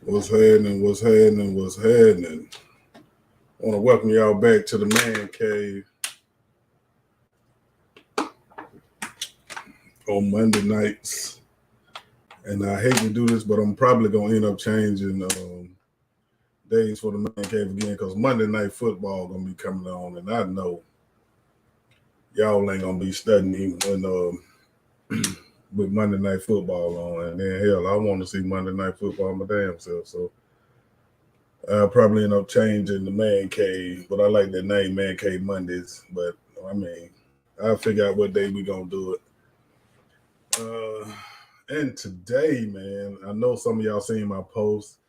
What's happening? What's happening? What's happening? I want to welcome y'all back to the man cave on Monday nights. And I hate to do this, but I'm probably gonna end up changing days for the man cave again because Monday night football gonna be coming on, and I know y'all ain't gonna be studying even when with Monday night football on. And then hell, I want to see Monday night football my damn self. So I'll probably end up changing the man cave, but I like that name, Man Cave Mondays. But I mean, I'll figure out what day we gonna do it. And today, man, I know some of y'all seen my post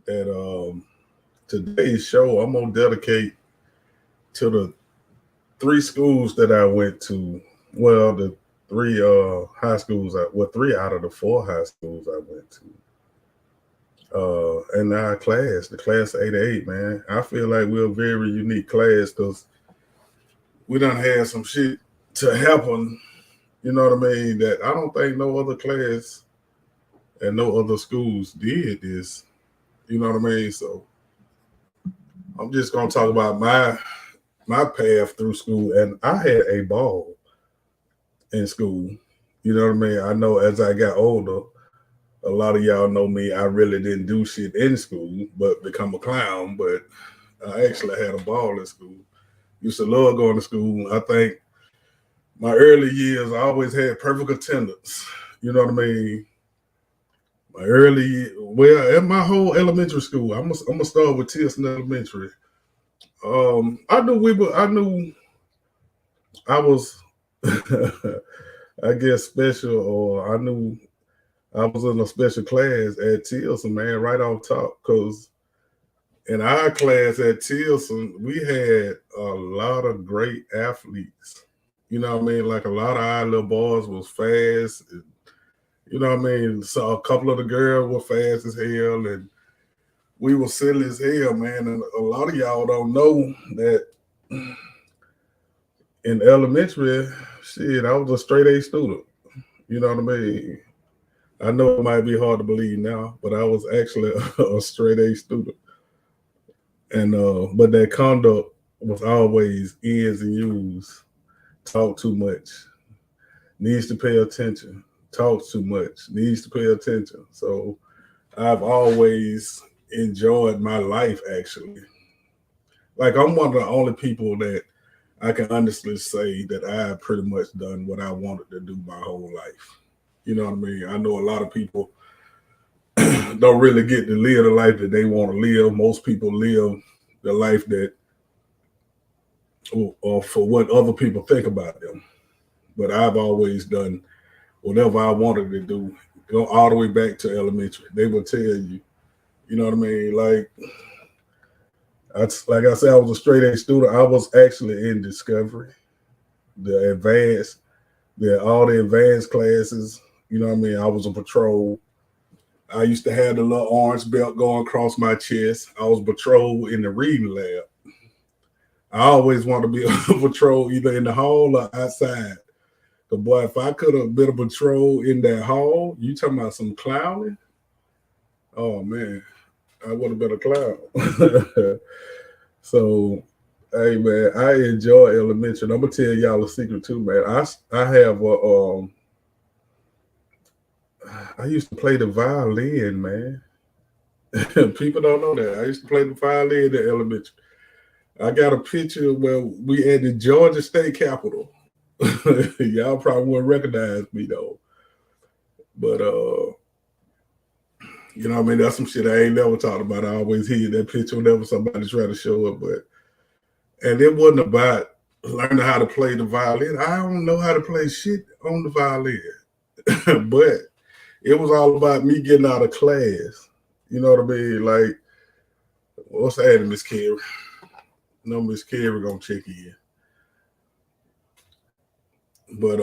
that today's show I'm gonna dedicate to the three schools that I went to. Well, the three high schools, three out of the four high schools I went to. And our class, the class a.k.a, man, I feel like we're a very unique class because we done had some shit to happen. You know what I mean? That I don't think no other class and no other schools did this. You know what I mean? So I'm just gonna talk about my path through school, and I had a ball in school. You know what I mean? I know as I got older, a lot of y'all know me. I really didn't do shit in school, but become a clown. But I actually had a ball in school. Used to love going to school. I think my early years, I always had perfect attendance. You know what I mean? My early, well, at my whole elementary school, I'm gonna start with Tilson Elementary. I knew we were. I knew I was, I guess, special, or I knew I was in a special class at Tilson, man, right off top. Because in our class at Tilson, we had a lot of great athletes. You know what I mean? Like a lot of our little boys was fast. You know what I mean? So a couple of the girls were fast as hell, and we were silly as hell, man. And a lot of y'all don't know that in elementary, shit, I was a straight A student. You know what I mean? I know it might be hard to believe now, but I was actually a straight A student. And but that conduct was always ends and use. Talk too much. Needs to pay attention. Talks too much. Needs to pay attention. So I've always enjoyed my life actually. Like I'm one of the only people that I can honestly say that I've pretty much done what I wanted to do my whole life. You know what I mean? I know a lot of people don't really get to live the life that they want to live. Most people live the life that, or for what other people think about them. But I've always done whatever I wanted to do. Go all the way back to elementary. They will tell you, you know what I mean? Like I said, I was a straight A student. I was actually in Discovery, the advanced, all the advanced classes. You know what I mean? I was a patrol. I used to have the little orange belt going across my chest. I was patrol in the reading lab. I always wanted to be a patrol either in the hall or outside. But boy, if I could have been a patrol in that hall, you talking about some clowning? Oh man, I would have been a clown. So, hey man, I enjoy elementary. And I'm gonna tell y'all a secret too, man. I have a I used to play the violin, man. People don't know that. I used to play the violin in elementary. I got a picture where we at the Georgia State Capitol. Y'all probably wouldn't recognize me though. But you know what I mean? That's some shit I ain't never talked about. I always hear that picture whenever somebody try to show it. But and it wasn't about learning how to play the violin. I don't know how to play shit on the violin. But it was all about me getting out of class. You know what I mean? Like, what's that, Miss Carey? No, Miss Carey gonna check in. But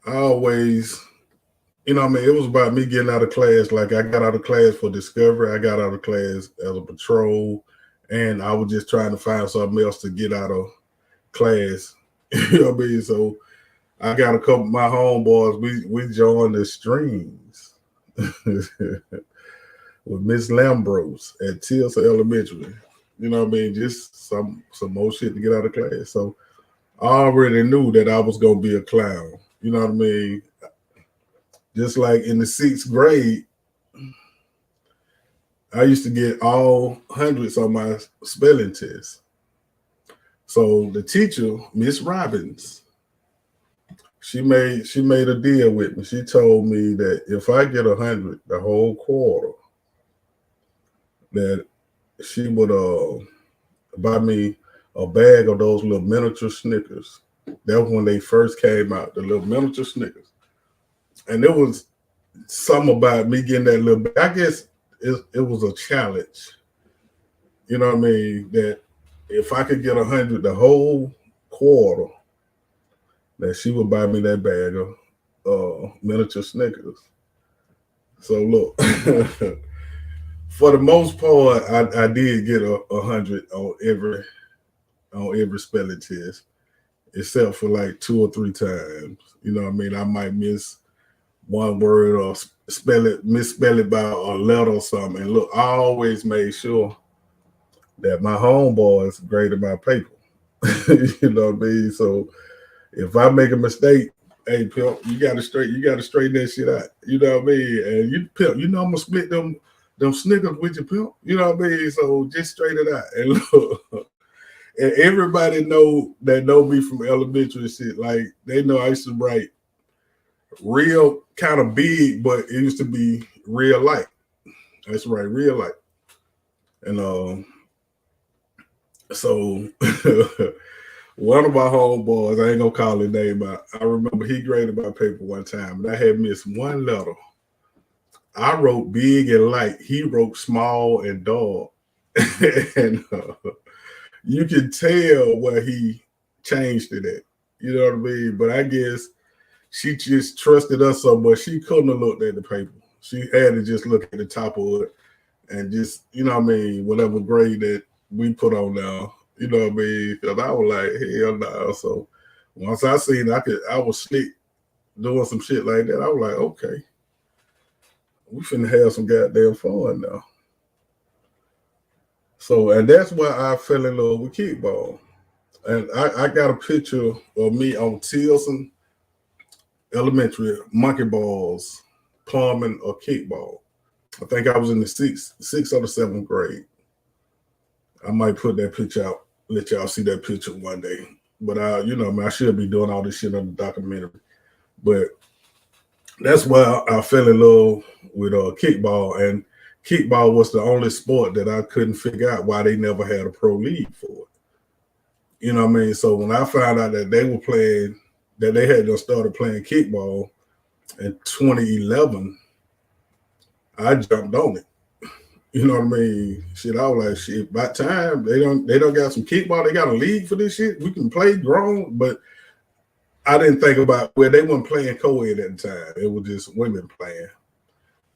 I always, you know what I mean? It was about me getting out of class. Like I got out of class for Discovery. I got out of class as a patrol. And I was just trying to find something else to get out of class. You know what I mean? So I got a couple of my homeboys. We joined the streams with Miss Lambros at Tilson Elementary. You know what I mean? Just some more shit to get out of class. So I already knew that I was gonna be a clown. You know what I mean? Just like in the 6th grade, I used to get all hundreds on my spelling test. So the teacher, Miss Robbins, she made a deal with me. She told me that if I get 100 the whole quarter, that she would buy me a bag of those little miniature Snickers. That was when they first came out, the little miniature Snickers. And it was something about me getting that little bag. I guess it was a challenge. You know what I mean? That if I could get 100 the whole quarter, that she would buy me that bag of miniature Snickers. So look, for the most part, I did get 100 on every spelling test, except for like 2 or 3 times. You know what I mean? I might miss one word or misspell it by a letter or something. And look, I always made sure that my homeboys graded my paper. You know what I mean? So if I make a mistake, hey pimp, you gotta straighten that shit out. You know what I mean? And you pimp, you know I'm gonna split them Snickers with you, pimp. You know what I mean? So just straighten it out. And look, and everybody know me from elementary shit. Like they know I used to write real kind of big, but it used to be real light. I used to write real light. And so one of my homeboys, I ain't gonna call his name out. I remember he graded my paper one time, and I had missed one letter. I wrote big and light. He wrote small and dark, and you can tell where he changed it at. You know what I mean? But I guess she just trusted us so much. She couldn't have looked at the paper. She had to just look at the top of it and just, you know what I mean, whatever grade that we put on now. You know what I mean? Because I was like, hell no. So once I seen I was slick doing some shit like that. I was like, okay, we finna have some goddamn fun now. So, and that's why I fell in love with kickball. And I got a picture of me on Tilson Elementary, monkey balls, plumbing or kickball. I think I was in the sixth or the 7th grade. I might put that picture out, let y'all see that picture one day. But you know, man, I should be doing all this shit on the documentary. But that's why I fell in love with kickball, and kickball was the only sport that I couldn't figure out why they never had a pro league for it. You know what I mean? So when I found out that they were playing, that they had just started playing kickball in 2011, I jumped on it. You know what I mean? Shit, I was like, shit, by time they don't got some kickball, they got a league for this shit. We can play grown, but I didn't think about they weren't playing co-ed at the time. It was just women playing.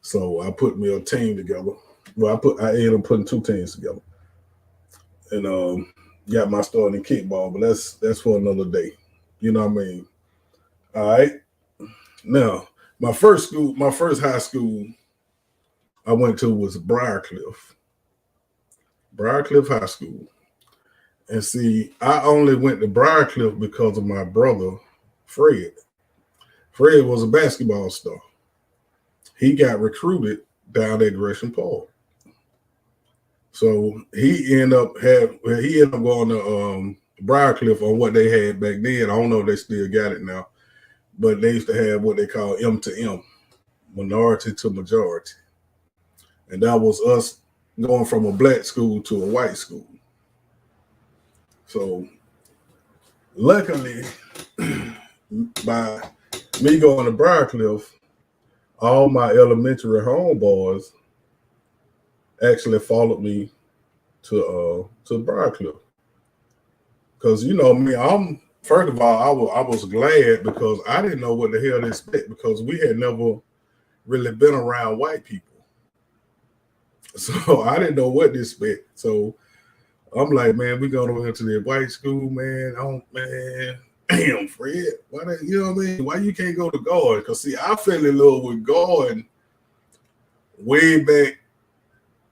So I put me a team together. Well, I ended up putting 2 teams together. And got my start in kickball, but that's for another day. You know what I mean? All right. Now, my first high school I went to was Briarcliff High School. And see, I only went to Briarcliff because of my brother, Fred. Fred was a basketball star. He got recruited down at Gresham Park. So he ended up going to Briarcliff on what they had back then. I don't know if they still got it now, but they used to have what they call M to M, minority to majority. And that was us going from a black school to a white school. So luckily, by me going to Briarcliff, all my elementary homeboys actually followed me to Briarcliff. Because you know me, first of all, I was glad because I didn't know what the hell to expect because we had never really been around white people. So I didn't know what to expect. So I'm like, man, we going over to the white school, man. Man. damn, Fred, why that, you know what I mean? Why you can't go to guard? Because see, I fell in love with guard way back,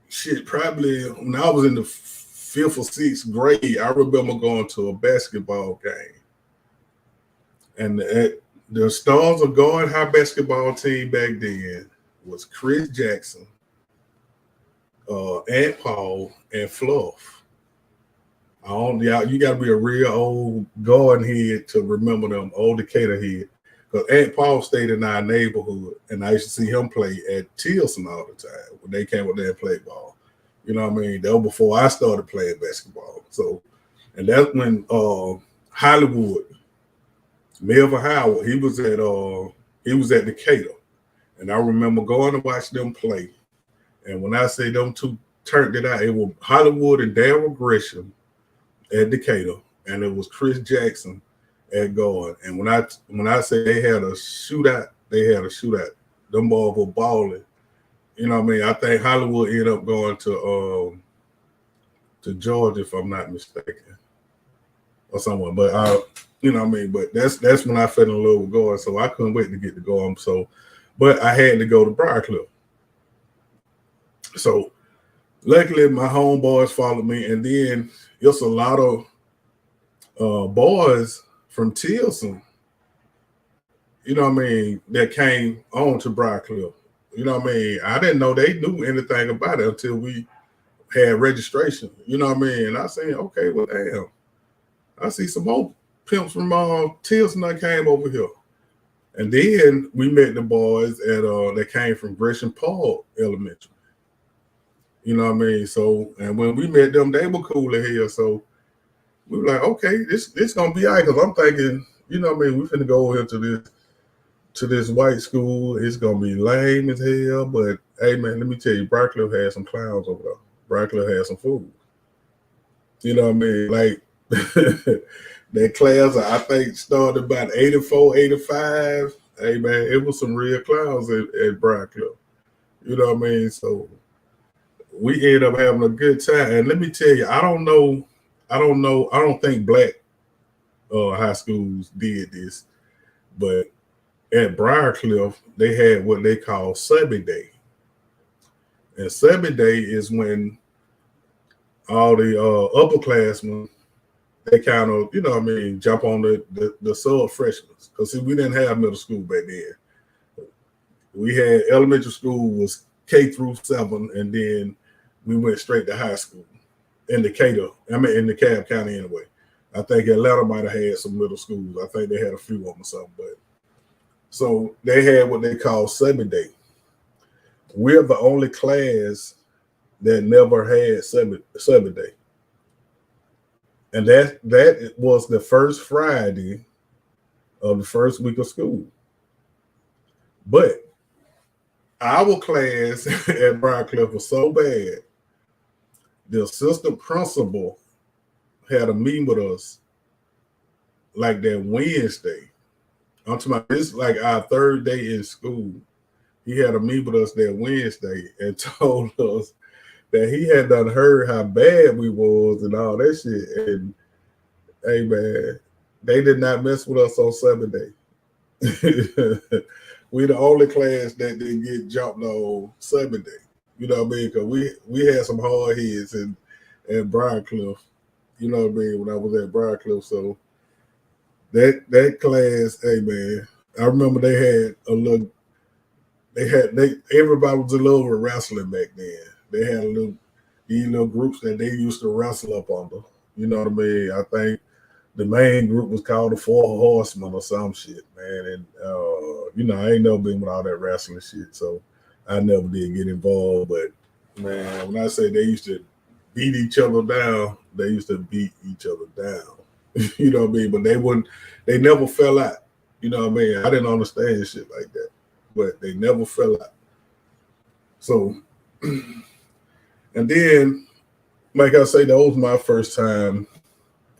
shit, probably when I was in the fifth or sixth grade. I remember going to a basketball game. And the stars of guard high basketball team back then was Chris Jackson, Ant Paul, and Fluff. You got to be a real old garden head to remember them, old Decatur head. Because Ant Paul stayed in our neighborhood, and I used to see him play at Tilson all the time when they came up there and played ball. You know what I mean? That was before I started playing basketball. So, and that's when Hollywood, Melvin Howard, he was at Decatur, and I remember going to watch them play. And when I say them two turned it out, it was Hollywood and Darryl Gresham at Decatur, and it was Chris Jackson at guard. And when I say they had a shootout, they had a shootout. Them boys were balling. You know what I mean? I think Hollywood ended up going to Georgia, if I'm not mistaken, or someone. But you know what I mean? But that's when I fell in love with guard. So I couldn't wait to get to guard. So, but I had to go to Briarcliff. So luckily my homeboys followed me, and then there's a lot of boys from Tilson, you know what I mean, that came on to Briarcliff. You know what I mean? I didn't know they knew anything about it until we had registration. You know what I mean? And I said, okay, well, damn. I see some more pimps from Tilson that came over here. And then we met the boys that came from Gresham Park Elementary. You know what I mean? So, and when we met them, they were cool as hell. So we were like, okay, this gonna be all right. Because I'm thinking, you know what I mean, we finna go over here to this white school. It's gonna be lame as hell. But hey man, let me tell you, Briarcliff had some clowns over there. Briarcliff had some food. You know what I mean? Like that class, I think, started about 84, 85. Hey man, it was some real clowns at Briarcliff. You know what I mean? So we ended up having a good time. And let me tell you, I don't think black high schools did this, but at Briarcliff, they had what they call Subby Day. And Subby Day is when all the upperclassmen, they kind of, you know what I mean, jump on the sub freshmen. Because see, we didn't have middle school back then. We had elementary school was K through 7, and then we went straight to high school in Decatur. I mean, in DeKalb County anyway. I think Atlanta might have had some middle schools. I think they had a few of them or something. But so they had what they call Subby Day. We're the only class that never had Subby Day. And that was the first Friday of the first week of school. But our class at Briarcliff was so bad, the assistant principal had a meeting with us like that Wednesday. I'm talking about this like our third day in school. He had a meeting with us that Wednesday and told us that he had done heard how bad we was and all that shit. And hey man, they did not mess with us on Sunday. We the only class that didn't get jumped on Sunday. You know what I mean? Because we had some hard heads at Briarcliff. You know what I mean? When I was at Briarcliff, so that class, hey man, I remember they had a little. Everybody was in love with wrestling back then. They had these little groups that they used to wrestle up under. You know what I mean? I think the main group was called the Four Horsemen or some shit, man. And you know, I ain't never been with all that wrestling shit, so I never did get involved. But man, when I say they used to beat each other down, they used to beat each other down. You know what I mean? But they never fell out. You know what I mean? I didn't understand shit like that, but they never fell out. So, and then, like I say, that was my first time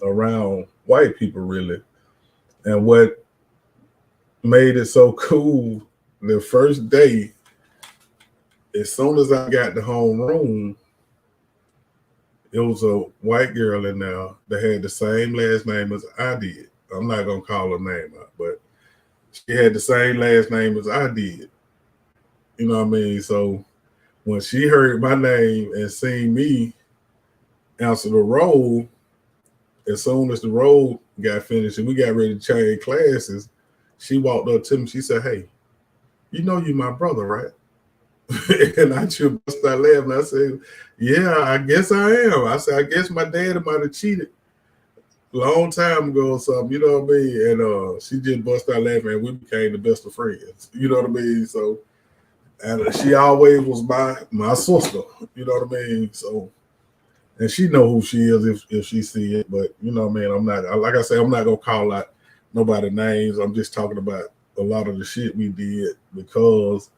around white people, really. And what made it so cool, the first day, as soon as I got to homeroom, it was a white girl in there that had the same last name as I did. I'm not gonna call her name out, but she had the same last name as I did. You know what I mean? So when she heard my name and seen me answer the roll, as soon as the roll got finished and we got ready to change classes, she walked up to me. She said, "Hey, you know you my brother, right?" And I just bust out laughing. I said, "Yeah, I guess I am." I said, "I guess my daddy might have cheated a long time ago or something." You know what I mean? And she just bust out laughing, and we became the best of friends. You know what I mean? So, and she always was my sister. You know what I mean? So, and she know who she is if she see it. But you know what I mean? I'm not, like I say, I'm not gonna call out nobody names. I'm just talking about a lot of the shit we did because,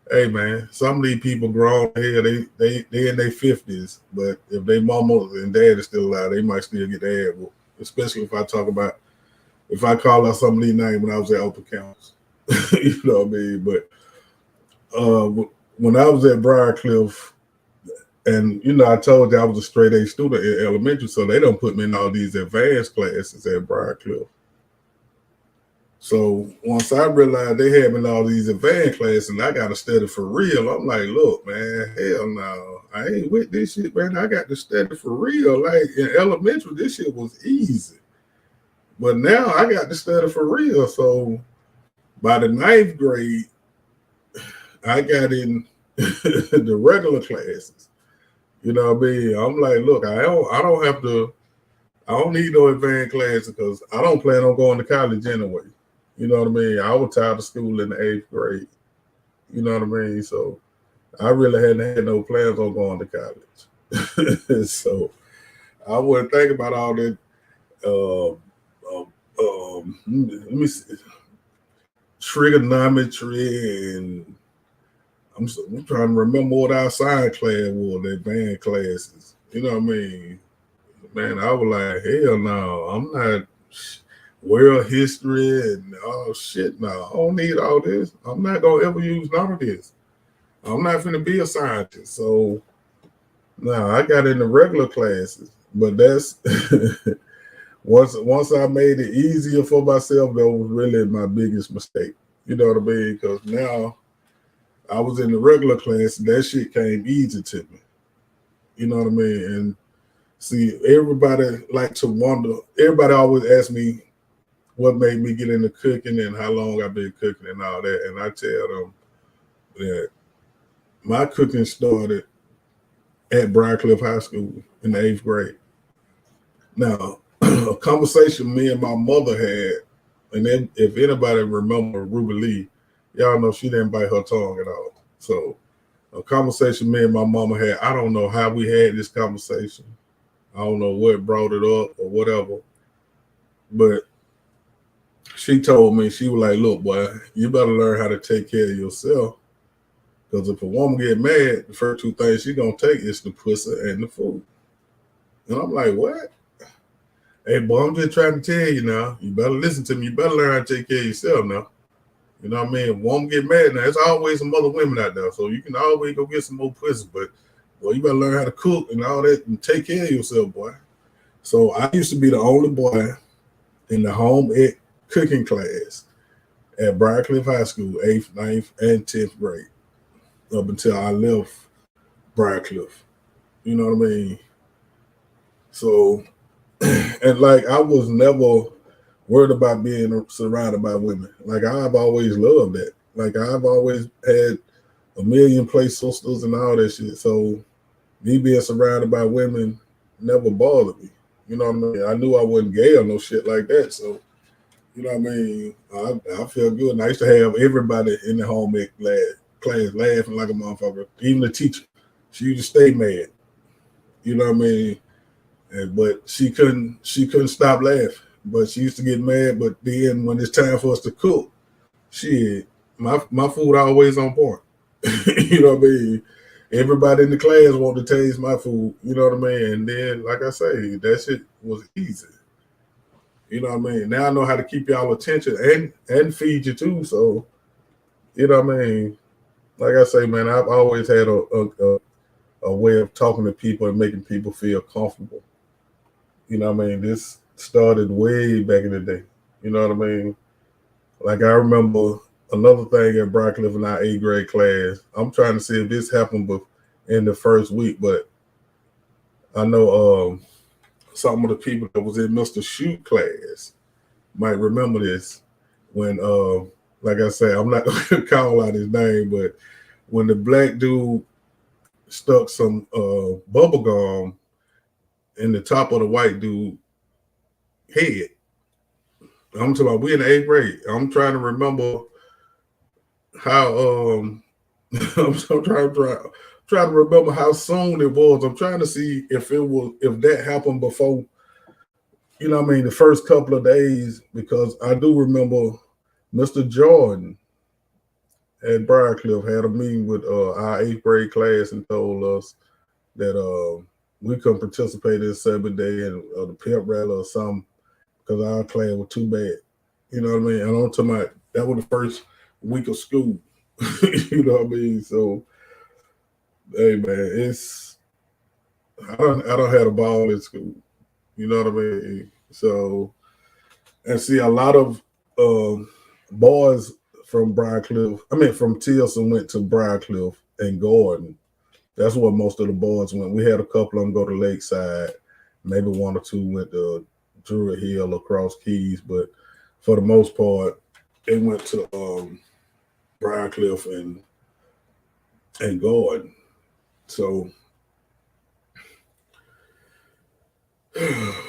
hey man, some of these people grown here, they in their 50s, but if they mama and dad is still alive, they might still get their ass whooped. Especially if I call out some of these names when I was at open campus. You know what I mean? But uh, when I was at Briarcliff, and you know, I told you I was a straight A student in elementary, so they don't put me in all these advanced classes at Briarcliff. So once I realized they had me in all these advanced classes and I got to study for real, I'm like, look, man, hell no, I ain't with this shit, man. I got to study for real. Like in elementary, this shit was easy, but now I got to study for real. So by the ninth grade, I got in the regular classes. You know what I mean? I'm like, look, I don't have to. I don't need no advanced classes because I don't plan on going to college anyway. You know what I mean? I was tired of school in the eighth grade. You know what I mean? So I really hadn't had no plans on going to college. So I wouldn't think about all that. Uh, let me see, trigonometry and I'm trying to remember what our science class was, the advanced classes. You know what I mean? Man, I was like, hell no, I'm not world history and oh shit, no, I don't need all this. I'm not gonna ever use none of this. I'm not gonna be a scientist. So no, I got into regular classes, but that's once I made it easier for myself, that was really my biggest mistake. You know what I mean? Because now I was in the regular class, and that shit came easy to me. You know what I mean? And see, everybody like to wonder. Everybody always asks me what made me get into cooking and how long I've been cooking and all that. And I tell them that my cooking started at Briarcliff High School in the eighth grade. Now, a conversation me and my mother had, and then if anybody remember Ruby Lee, y'all know she didn't bite her tongue at all. So a conversation me and my mama had, I don't know how we had this conversation. I don't know what brought it up or whatever. But she told me, she was like, look, boy, you better learn how to take care of yourself. Because if a woman get mad, the first two things she gonna take is the pussy and the food. And I'm like, what? Hey, boy, I'm just trying to tell you now. You better listen to me. You better learn how to take care of yourself now. You know what I mean? If a woman get mad now, there's always some other women out there. So you can always go get some more pussy. But, boy, you better learn how to cook and all that and take care of yourself, boy. So I used to be the only boy in the home ec cooking class at Briarcliff High School, 8th, ninth, and 10th grade, up until I left Briarcliff. You know what I mean? So, and like I was never worried about being surrounded by women. Like I've always loved that. Like I've always had a million play sisters and all that shit. So me being surrounded by women never bothered me. You know what I mean? I knew I wasn't gay or no shit like that. So you know what I mean? I feel good. And I used to have everybody in the home ec class laughing like a motherfucker. Even the teacher, she used to stay mad. You know what I mean? But she couldn't stop laughing. But she used to get mad. But then when it's time for us to cook, shit, my food always on point. You know what I mean? Everybody in the class wanted to taste my food. You know what I mean? And then, like I say, that shit was easy. You know what I mean? Now I know how to keep y'all attention and feed you too. So you know what I mean? Like I say, man, I've always had a way of talking to people and making people feel comfortable. You know what I mean? This started way back in the day. You know what I mean? Like I remember another thing at Brockcliffe in our eighth grade class. I'm trying to see if this happened in the first week, but I know some of the people that was in Mr. Shoot class might remember this when like I said, I'm not gonna call out his name, but when the black dude stuck some bubble gum in the top of the white dude head. I'm talking about we in the eighth grade. I'm trying to remember how I'm trying to remember how soon it was. I'm trying to see if that happened before, what I mean, the first couple of days, because I do remember Mr. Jordan at Briarcliff had a meeting with our eighth grade class and told us that we couldn't participate in 7 day and the pimp rally or something because our class was too bad. You know what I mean? And I'm talking about that was the first week of school. You know what I mean? So, hey man, I don't have a ball in school. You know what I mean? So, and see a lot of boys from Briarcliff, I mean from Tilson went to Briarcliff and Gordon. That's where most of the boys went. We had a couple of them go to Lakeside. Maybe one or two went to Druid Hill or Cross Keys, but for the most part, they went to Briarcliff and Gordon. So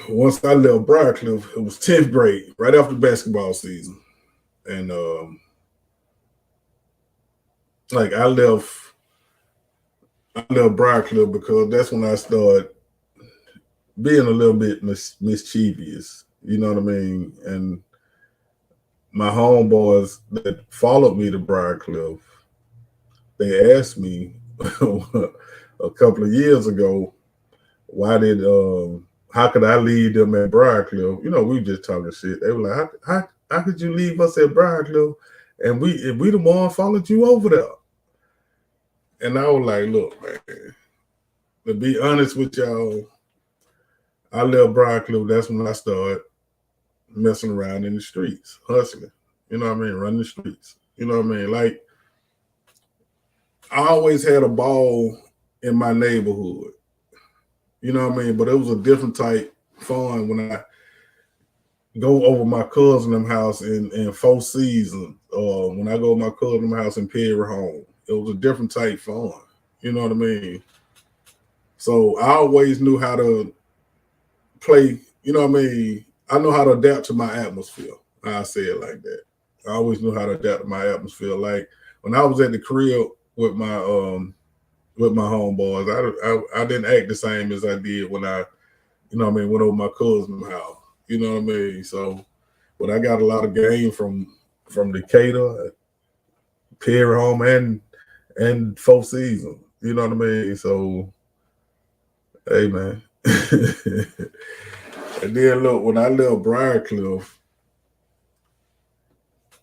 once I left Briarcliff, it was 10th grade, right after basketball season. And like I left Briarcliff because that's when I started being a little bit mischievous. You know what I mean? And my homeboys that followed me to Briarcliff, they asked me a couple of years ago, why did how could I leave them at Briarcliff? You know, we just talking shit. They were like, how could you leave us at Briarcliff and we the one followed you over there? And I was like, look, man, to be honest with y'all, I left Briarcliff. That's when I started messing around in the streets, hustling. You know what I mean? Running the streets. You know what I mean? Like, I always had a ball in my neighborhood. You know what I mean? But it was a different type fun when I go over my cousin house in Four Seasons, or when I go to my cousin house in Perry Home. It was a different type fun. You know what I mean? So I always knew how to play. You know what I mean? I know how to adapt to my atmosphere. I say it like that. I always knew how to adapt to my atmosphere. Like when I was at the crib with my homeboys, I didn't act the same as I did when I, went over my cousin's house. You know what I mean? So, but I got a lot of game from Decatur, Perry Home, and Four Seasons. You know what I mean? So, hey man. And then look, when I left Briarcliff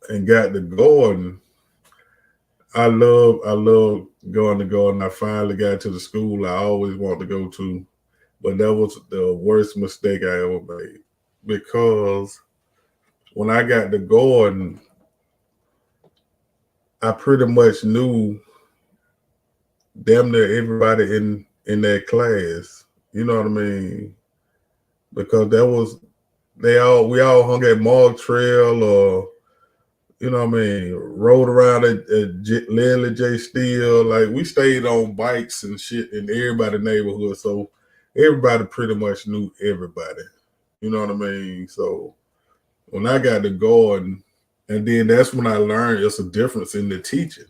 and got to Gordon, I love going to Gordon. I finally got to the school I always wanted to go to, but that was the worst mistake I ever made because when I got to Gordon, I pretty much knew damn near everybody in that class. You know what I mean? Because we all hung at Mog Trail or what I mean, rode around at Leslie J. Steele. Like we stayed on bikes and shit in everybody's neighborhood, so everybody pretty much knew everybody. You know what I mean? So when I got to Gordon, and then that's when I learned it's a difference in the teaching.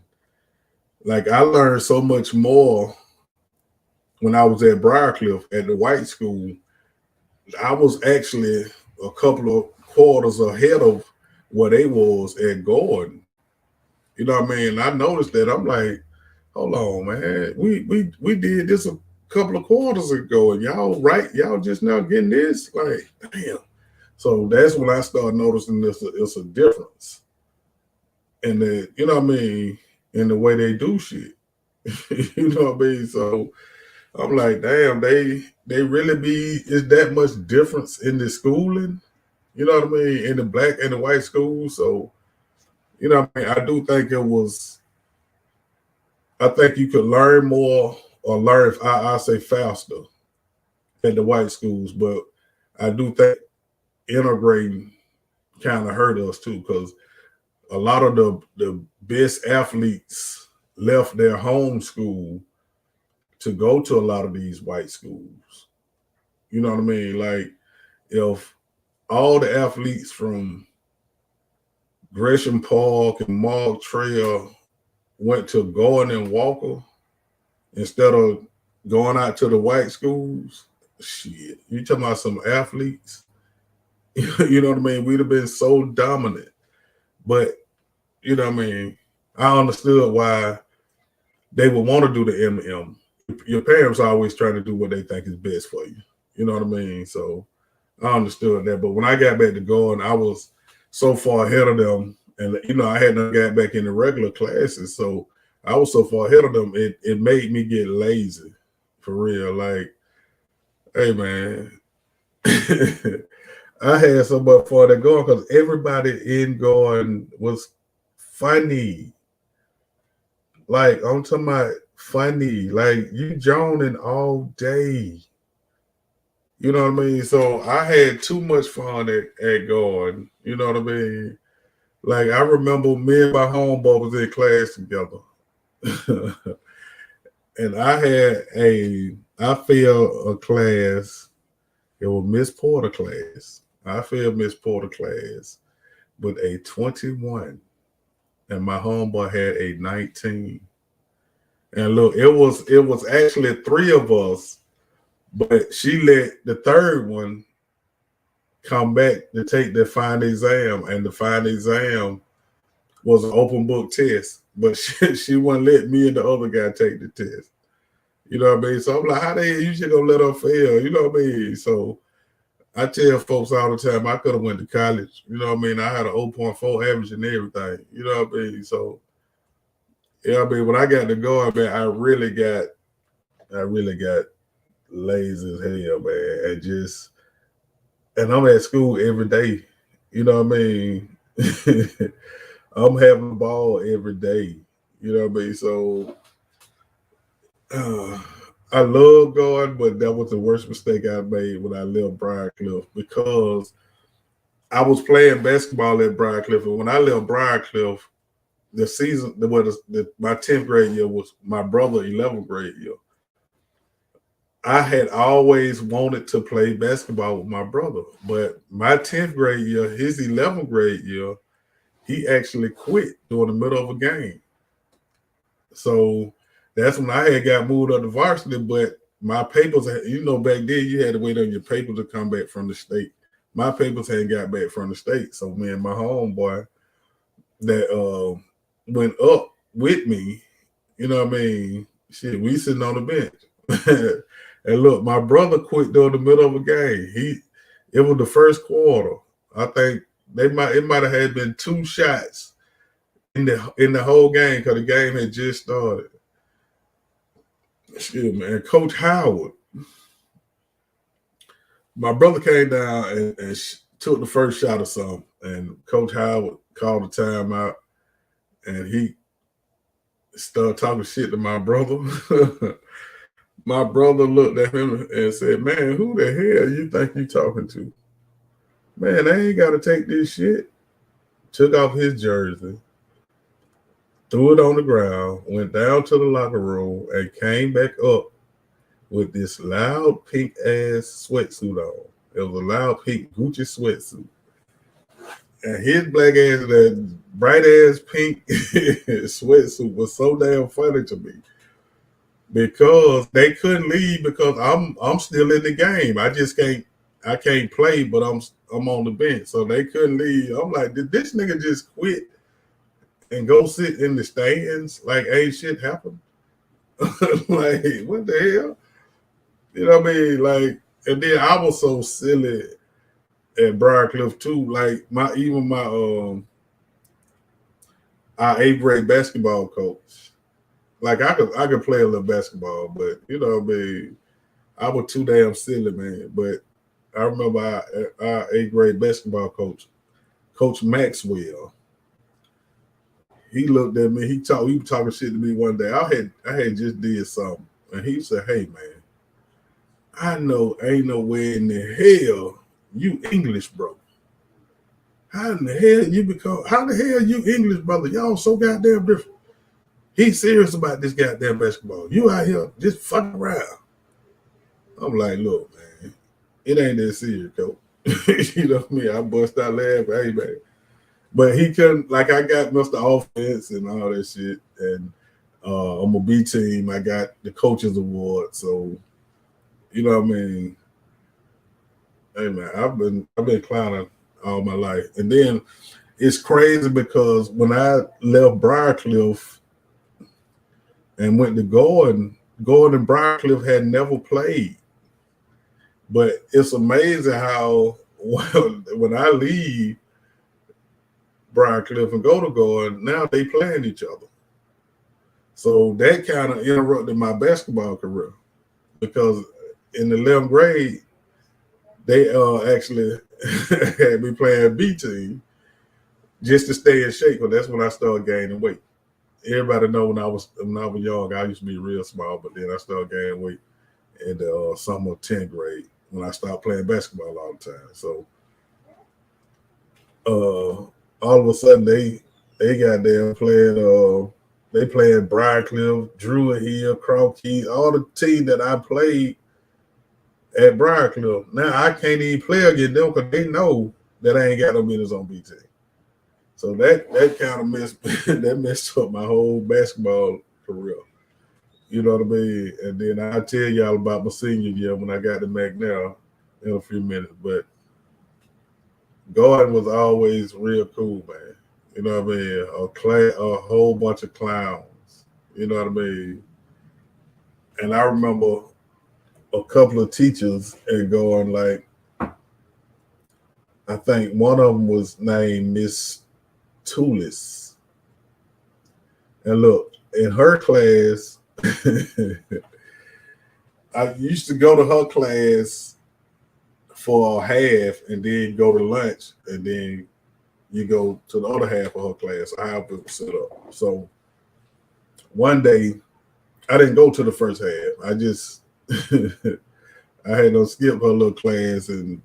Like I learned so much more when I was at Briarcliff at the white school. I was actually a couple of quarters ahead of where they was at Gordon. You know what I mean? I noticed that. I'm like, hold on, man. We did this a couple of quarters ago, and y'all right? Y'all just now getting this? Like, damn. So that's when I started noticing it's a difference in the, you know what I mean, in the way they do shit. You know what I mean? So I'm like, damn, they really be is that much difference in the schooling? You know what I mean? In the black and the white schools. So, you know what I mean? I do think it was I think you could learn more or learn I say faster at the white schools, but I do think integrating kind of hurt us too, because a lot of the best athletes left their home school to go to a lot of these white schools. You know what I mean? Like if all the athletes from Gresham Park and Mog Trail went to Gordon and Walker instead of going out to the white schools, shit, you talking about some athletes? You know what I mean? We'd have been so dominant. But you know what I mean? I understood why they would want to do the M&M. Your parents are always trying to do what they think is best for you. You know what I mean? So I understood that. But when I got back to going, I was so far ahead of them. And, you know, I hadn't got back in the regular classes. So I was so far ahead of them, it made me get lazy for real. Like, hey, man, I had so much fun at going because everybody in going was funny. Like, I'm talking about funny. Like, you joning all day. You know what I mean? So I had too much fun at going. You know what I mean? Like I remember me and my homeboy was in class together. And I failed a class. It was Miss Porter class. I failed Miss Porter class with a 21. And my homeboy had a 19. And look, it was actually three of us, but she let the third one come back to take the final exam, and the final exam was an open book test. But she wouldn't let me and the other guy take the test. You know what I mean? So I'm like, how the hell you should gonna let her fail? You know what I mean? So I tell folks all the time, I could have went to college. You know what I mean? I had an 0.4 average and everything. You know what I mean? So yeah, I mean, when I got to go, man, I really got lazy as hell, man, and I'm at school every day. You know what I mean? I'm having a ball every day. You know what I mean? So uh, I love going, but that was the worst mistake I made when I left Briarcliff because I was playing basketball at Briarcliff, and when I left Briarcliff, the season, my 10th grade year was my brother 11th grade year. I had always wanted to play basketball with my brother, but my 10th grade year, his 11th grade year, he actually quit during the middle of a game. So that's when I had got moved up to varsity. But my papers, you know, back then you had to wait on your papers to come back from the state. My papers hadn't got back from the state. So me and my homeboy that went up with me, you know what I mean? Shit, we sitting on the bench. And look, my brother quit during the middle of a game. It was the first quarter. I think it might have had been two shots in the whole game because the game had just started. Excuse me. And Coach Howard, my brother came down and took the first shot or something, and Coach Howard called a timeout, and he started talking shit to my brother. My brother looked at him and said, "Man, who the hell you think you talking to? Man, I ain't got to take this shit." Took off his jersey, threw it on the ground, went down to the locker room, and came back up with this loud pink ass sweatsuit on. It was a loud pink Gucci sweatsuit. And his black ass, that bright ass pink sweatsuit was so damn funny to me because they couldn't leave because I'm still in the game. I can't play, but I'm on the bench, so they couldn't leave. I'm like, did this nigga just quit and go sit in the stands like ain't shit happened? Like what the hell? You know what I mean? Like, and then I was so silly at Briarcliff too. Like our 8th grade basketball coach. Like I could play a little basketball, but you know, what I mean, I was too damn silly, man. But I remember our 8th grade basketball coach, Coach Maxwell. He looked at me. He was talking shit to me one day. I had just did something, and he said, "Hey, man, I know ain't no way in the hell you English, bro. How in the hell you become? How the hell you English, brother? Y'all so goddamn different." He's serious about this goddamn basketball. You out here just fucking around. I'm like, look, man, it ain't that serious, coach. You know what I mean? I bust out laughing. Hey, man. But he couldn't, like, I got Mr. Offense and all that shit. And I'm a B team. I got the coaches award. So, you know what I mean? Hey, man, I've been clowning all my life. And then it's crazy because when I left Briarcliff and went to Gordon and Briarcliff had never played. But it's amazing how when I leave Briarcliff and go to Gordon, now they playing each other. So that kind of interrupted my basketball career because in the 11th grade, they actually had me playing B team just to stay in shape. Because that's when I started gaining weight. Everybody know when I was young, I used to be real small, but then I started gaining weight in the summer of 10th grade when I stopped playing basketball all the time. So all of a sudden they got there playing they playing Briarcliff, Druid Hill, Crow Keys, all the team that I played at Briarcliff. Now I can't even play against them because they know that I ain't got no minutes on BT. So that kind of messed up my whole basketball career. You know what I mean? And then I'll tell y'all about my senior year when I got to McNair in a few minutes. But Gordon was always real cool, man. You know what I mean? A whole bunch of clowns. You know what I mean? And I remember a couple of teachers and going like, I think one of them was named Miss Toulis. And look, in her class, I used to go to her class for a half and then go to lunch and then you go to the other half of her class. I have it set up. So one day I didn't go to the first half. I just I had to skip her little class and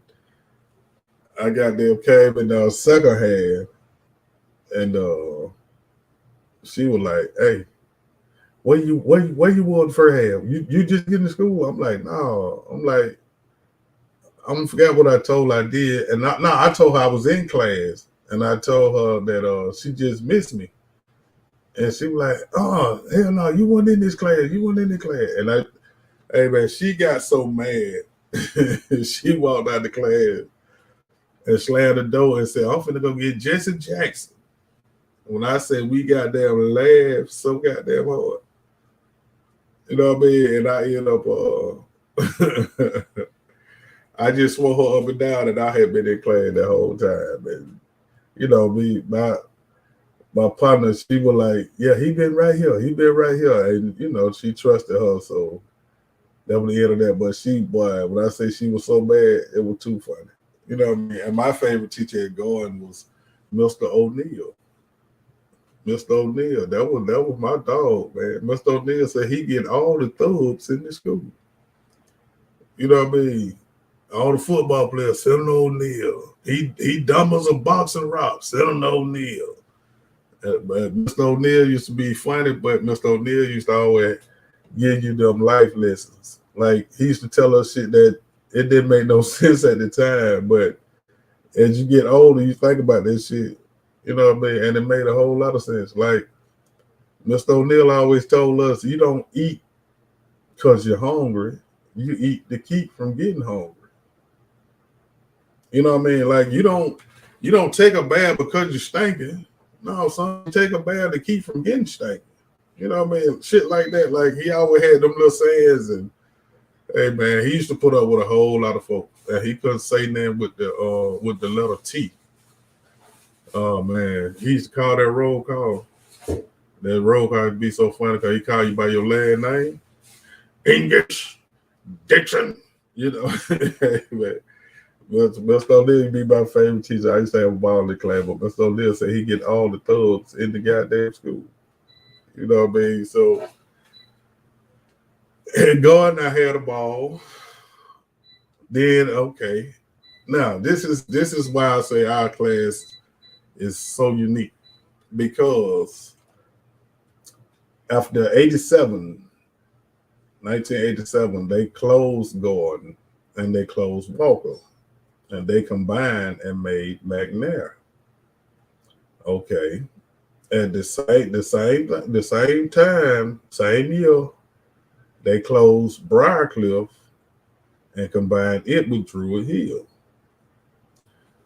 I got them came in the second half and she was like, "Hey, where you were in the first half? You just getting to school?" I'm like, "No." I'm like, I forgot what I told her I did. And I told her I was in class. And I told her that she just missed me. And she was like, "Oh, hell no, you weren't in this class. You weren't in this class." And hey man, she got so mad. She walked out the class and slammed the door and said, "I'm finna go get Jesse Jackson." When I said we goddamn laughed so goddamn hard. You know what I mean? And I end up I just swore her up and down that I had been in class the whole time. And you know, my partner, she was like, "Yeah, he been right here. He been right here." And you know, she trusted her, so that was the end of that. But boy, when I say she was so bad, it was too funny. You know what I mean? And my favorite teacher at Gordon was Mr. O'Neill. Mr. O'Neill, that was my dog, man. Mr. O'Neill said he get all the thugs in the school. You know what I mean? All the football players, send him O'Neill. He dumb as a boxing rock. Send him O'Neill. But Mr. O'Neill used to be funny, but Mr. O'Neill used to always give you them life lessons. Like he used to tell us shit that it didn't make no sense at the time, but as you get older, you think about this shit. You know what I mean? And it made a whole lot of sense. Like Mr. O'Neill always told us, you don't eat because you're hungry. You eat to keep from getting hungry. You know what I mean? Like you don't take a bath because you're stinking. No, son, you take a bath to keep from getting stinking. You know what I mean? Shit like that. Like he always had them little sayings, and hey man, he used to put up with a whole lot of folks. And he couldn't say nothing with the letter T. Oh man, he used to call that roll call. That roll call would be so funny because he call you by your last name. English Dixon. You know. But Mr. O'Neal be my favorite teacher. I used to have a ball in the class, but Mr. O'Neal said he get all the thugs in the goddamn school. You know what I mean? So and going, I had a ball. Then okay. Now this is why I say our class is so unique because after 1987, they closed Gordon and they closed Walker and they combined and made McNair. Okay. At the same time, same year, they closed Briarcliff and combined it with Druid Hill.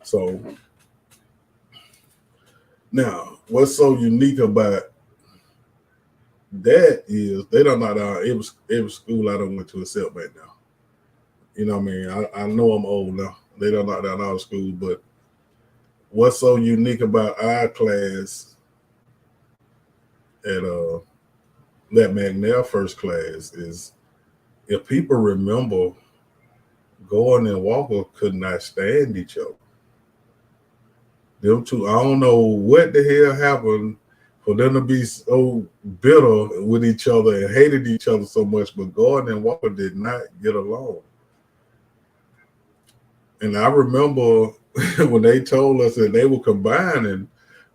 So now, what's so unique about that is they don't know that every school I don't went to except right now. You know what I mean? I know I'm old now. They don't knock down all the schools, but what's so unique about our class at that McNair first class is if people remember Gordon and Walker could not stand each other. Them two, I don't know what the hell happened for them to be so bitter with each other and hated each other so much, but Gordon and Walker did not get along. And I remember when they told us that they were combining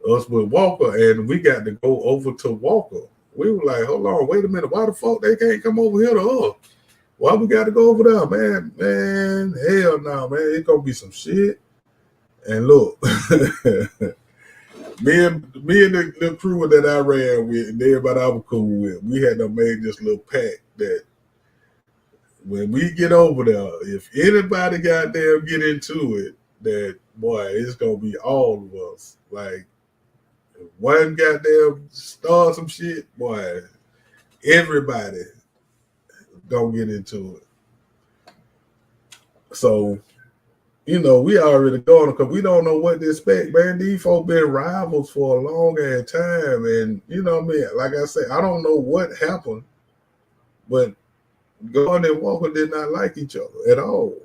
us with Walker, and we got to go over to Walker. We were like, hold on, wait a minute. Why the fuck they can't come over here to us? Why we got to go over there, man? Man, hell no, man. It's going to be some shit. And look, me and the crew that I ran with and everybody I was cool with, we had to make this little pact that when we get over there, if anybody goddamn get into it, that boy, it's gonna be all of us. Like if one goddamn start some shit, boy, everybody gonna get into it. So, you know, we already going because we don't know what to expect, man. These folks been rivals for a long ass time, and you know what I mean. Like I said, I don't know what happened, but Gordon and Walker did not like each other at all.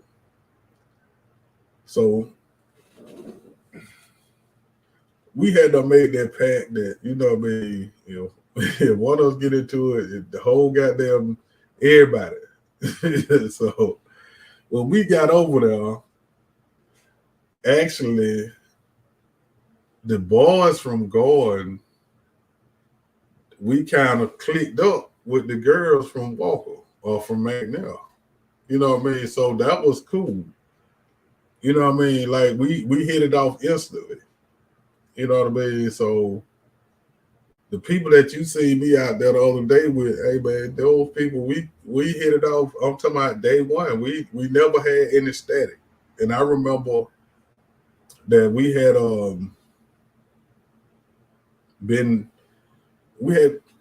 So we had to make that pact that, you know what I mean, you know, if one of us get into it, the whole goddamn everybody. So when we got over there, actually the boys from Gordon, we kind of clicked up with the girls from Walker or from McNair. You know what I mean? So that was cool. You know what I mean? Like we hit it off instantly. You know what I mean? So the people that you see me out there the other day with, hey man, those people we hit it off. I'm talking about day one. We never had any static. And I remember that we had been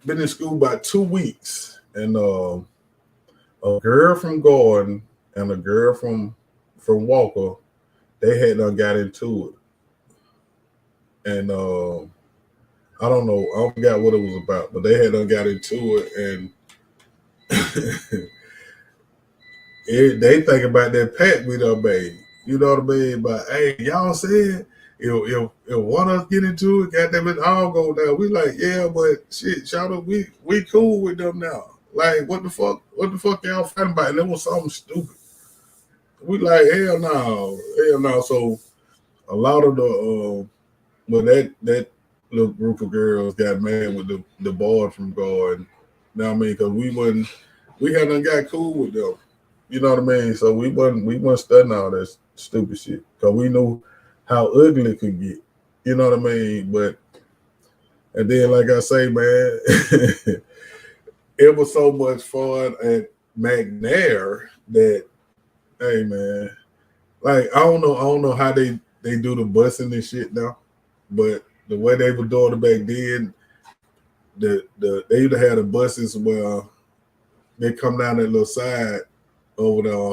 in school about 2 weeks, and a girl from Gordon and a girl from Walker, they had done got into it. And I don't know, I forgot what it was about, but they had done got into it, and they think about that pact we done made. You know what I mean? But hey, y'all said if one of us get into it, goddamn it, all go down. We like, yeah, but shit, shout out, we cool with them now. Like, what the fuck y'all fighting about? And it was something stupid. We like, hell no. So a lot of the well, that little group of girls got mad with the boy from Gordon. You know what I mean? Because we hadn't got cool with them. You know what I mean? So we wasn't studying all that stupid shit because we knew how ugly it could get. You know what I mean? But and then, like I say, man, it was so much fun at McNair that, hey, man, like I don't know how they do the busing and shit now, but the way they were doing it back then, they either had the buses where they come down that little side over there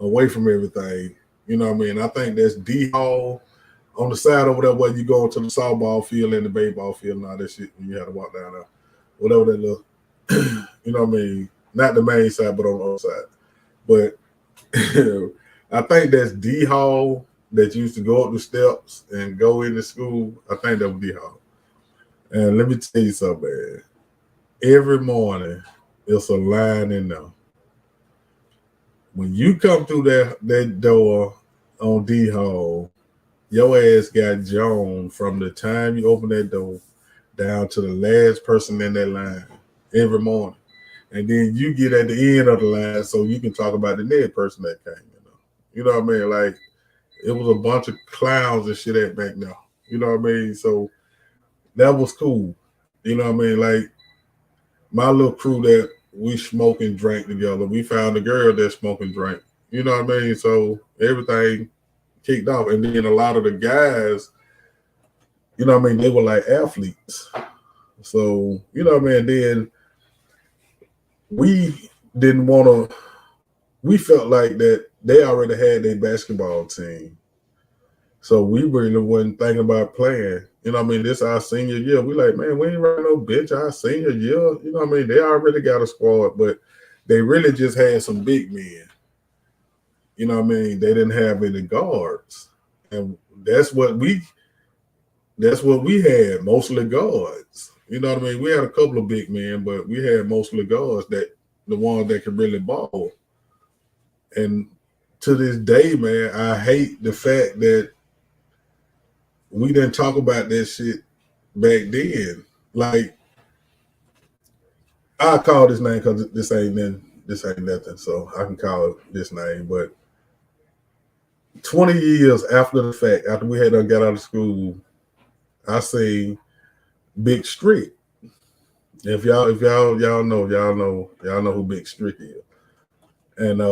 away from everything. You know what I mean? I think that's D Hall on the side over there where you go to the softball field and the baseball field and all that shit when you had to walk down there. Whatever that look. You know what I mean? Not the main side, but on the other side. But I think that's D Hall that used to go up the steps and go into school. I think that was D Hall. And let me tell you something, man. Every morning, it's a line in there. When you come through that door on D Hall, your ass got Joan from the time you open that door down to the last person in that line every morning. And then you get at the end of the line so you can talk about the next person that came. You know what I mean? Like, it was a bunch of clowns and shit at back now. You know what I mean? So that was cool. You know what I mean? Like, my little crew that we smoke and drank together, we found a girl that smoked and drank. You know what I mean? So everything kicked off. And then a lot of the guys, you know what I mean, they were like athletes. So, you know what I mean? Then we didn't want to, we felt like that they already had their basketball team. So we really wasn't thinking about playing. You know what I mean? This our senior year. We like, man, we ain't running no bitch our senior year. You know what I mean? They already got a squad, but they really just had some big men. You know what I mean? They didn't have any guards. And that's what we had, mostly guards. You know what I mean? We had a couple of big men, but we had mostly guards that the ones that could really ball. And to this day, man, I hate the fact that we didn't talk about that shit back then. Like, I call this name because this ain't nothing, so I can call it this name. But 20 years after the fact, after we had done got out of school, I seen Big Strick. If y'all know who Big Strick is. And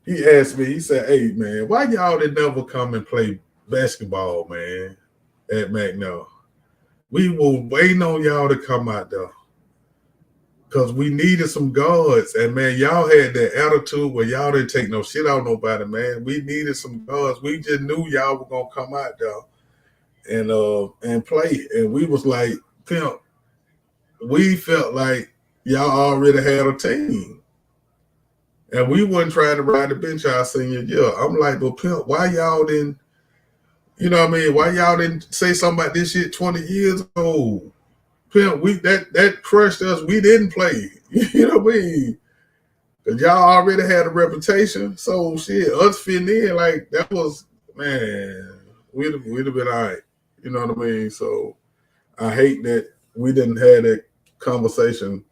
he asked me, he said, "Hey man, why y'all didn't never come and play basketball, man, at McNair? We were waiting on y'all to come out there. Because we needed some guards. And man, y'all had that attitude where y'all didn't take no shit out nobody, man. We needed some guards. We just knew y'all were gonna come out there and play." And we was like, "Pimp, we felt like y'all already had a team. And we wasn't trying to ride the bench our senior year." I'm like, "But Pimp, why y'all didn't, you know what I mean? Why y'all didn't say something about this shit 20 years ago? Pimp, we that crushed us. We didn't play." You know what I mean? Because y'all already had a reputation. So shit, us fitting in, like, that was, man, we'd have been all right. You know what I mean? So I hate that we didn't have that conversation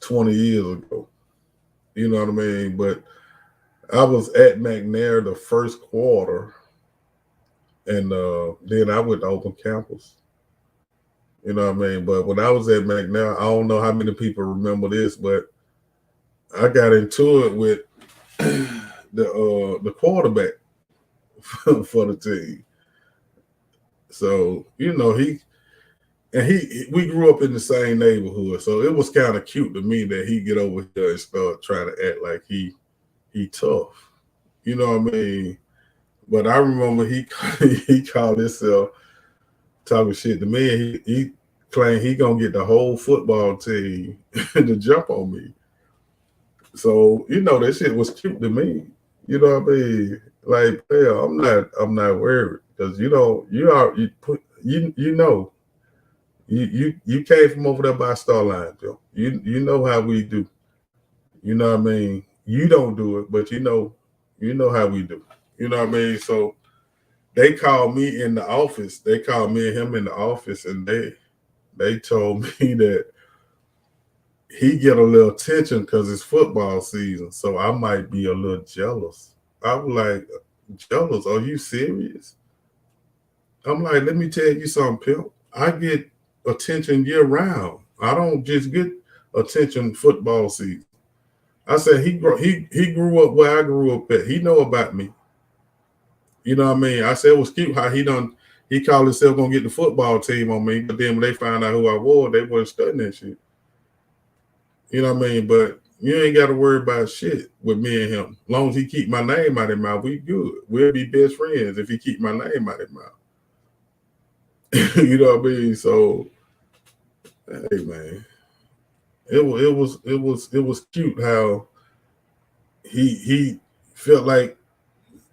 20 years ago. You know what I mean? But I was at McNair the first quarter, and then I went to open campus. You know what I mean? But when I was at McNair, I don't know how many people remember this, but I got into it with the quarterback for the team. So, you know, we grew up in the same neighborhood. So it was kind of cute to me that he get over here and start trying to act like he tough. You know what I mean? But I remember he he called himself talking shit to me, and he claimed he gonna get the whole football team to jump on me. So, you know, that shit was cute to me. You know what I mean? Like, yeah, I'm not worried because you know you know you came from over there by Starline, Bill. You know how we do. You know what I mean? You don't do it, but you know how we do. You know what I mean? So they called me in the office. They called me and him in the office, and they told me that he get a little attention because it's football season. So I might be a little jealous. I was like, "Jealous? Are you serious?" I'm like, "Let me tell you something, Pimp. I get attention year round. I don't just get attention football season." I said he grew up where I grew up at. He know about me. You know what I mean? I said it was cute how he called himself gonna get the football team on me, but then when they found out who I was, they wasn't studying that shit. You know what I mean? But You ain't got to worry about shit with me and him. As long as he keep my name out of his mouth, we good. We'll be best friends if he keep my name out of his mouth. You know what I mean? So, hey man, it was cute how he felt like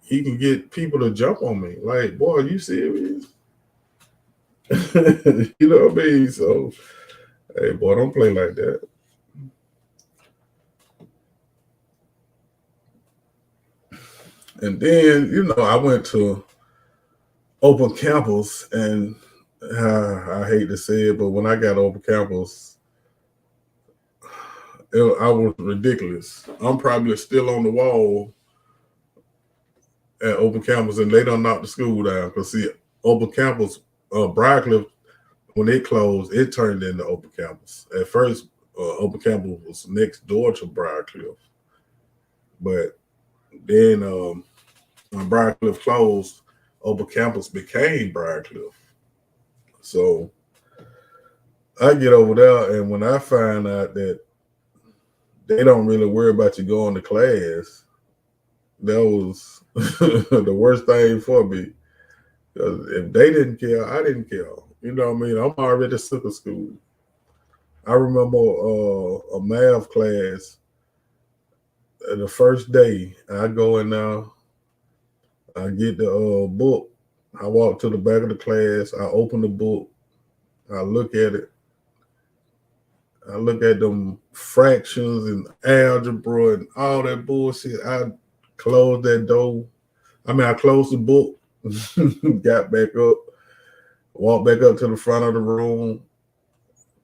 he can get people to jump on me. Like, boy, are you serious? You know what I mean? So, hey, boy, don't play like that. And then, I went to open campus, and I hate to say it, but when I got open campus, I was ridiculous. I'm probably still on the wall at open campus, and they don't knock the school down. Because, see, open campus, Briarcliff, when it closed, it turned into open campus. At first, open campus was next door to Briarcliff. But then when Briarcliff closed, open campus became Briarcliff. So I get over there, and when I find out that they don't really worry about you going to class, that was the worst thing for me. Because if they didn't care, I didn't care. You know what I mean? I'm already sick of school. I remember a math class. The first day, I go in there, I get the book. I walk to the back of the class. I open the book. I look at it. I look at them fractions and algebra and all that bullshit. I closed that door. I closed the book, got back up, walked back up to the front of the room,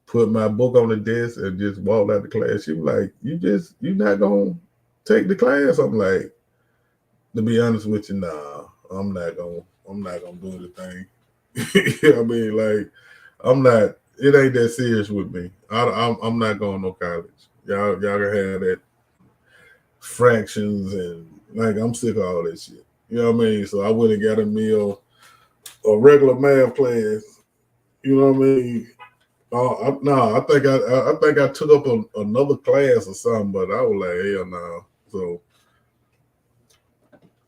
put my book on the desk, and just walked out the class. She was like, you not gonna take the class? I'm like, to be honest with you, nah, I'm not gonna do anything. You know what I mean? Like, I'm not. It ain't that serious with me. I'm not going no college. Y'all can have that fractions and like I'm sick of all that shit. You know what I mean? So I went and got a meal, a regular math class. You know what I mean? No, I think I took up another class or something, but I was like, hell no. So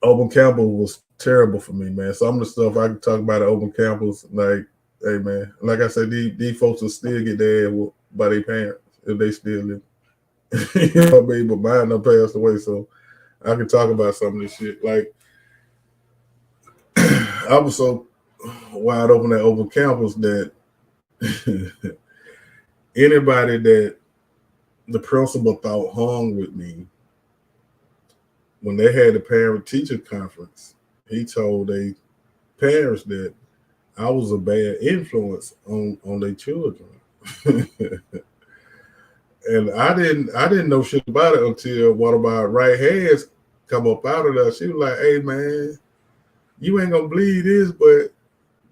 open campus was terrible for me, man. Some of the stuff I can talk about at open campus, like, hey man, like I said, these folks will still get their ass whooped by their parents if they still live. You know what I mean? But mine done passed away, so I can talk about some of this shit. Like, I was so wide open at open campus that anybody that the principal thought hung with me, when they had the parent teacher conference, he told their parents that I was a bad influence on their children. And I didn't know shit about it until one of my right hands come up out of there. She was like, hey man, you ain't gonna believe this, but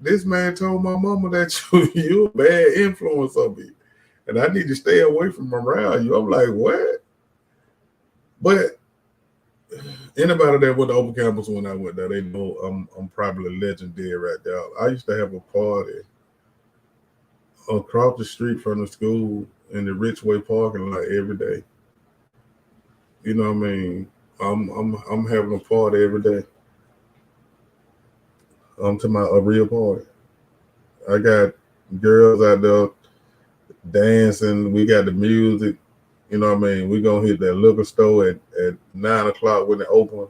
this man told my mama that you a bad influence on me. And I need to stay away from around you. I'm like, what? But anybody that went to open campus when I went there, they know I'm probably legendary right there. I used to have a party across the street from the school in the Richway parking lot every day. You know what I mean? I'm having a party every day. To my a real party. I got girls out there dancing. We got the music. You know what I mean? We gonna hit that liquor store at 9 o'clock when it open.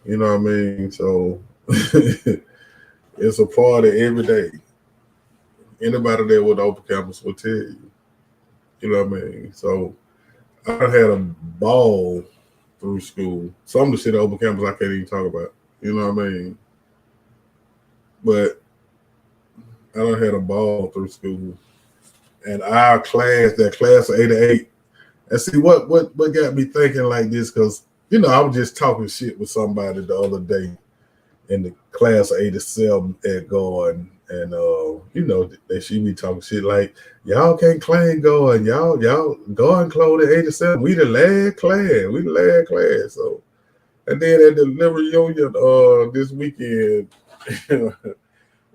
You know what I mean? So it's a party every day. Anybody there with open campus will tell you. You know what I mean? So I had a ball through school. Some of the shit at open campus I can't even talk about. You know what I mean? But I done had a ball through school. And our class, that class of '88, and see what got me thinking like this, because I was just talking shit with somebody the other day in the class of '87 at Gordon, and they see me talking shit like, y'all can't claim Gordon, y'all Gordon closed at '87. We the last class. So, and then at the Liberty Union this weekend,